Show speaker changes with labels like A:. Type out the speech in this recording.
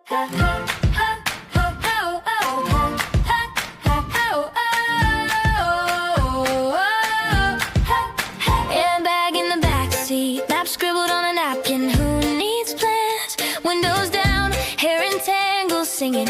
A: Airbag in the backseat, map scribbled on a napkin. Who needs plans? Windows down, hair in tangles, singing.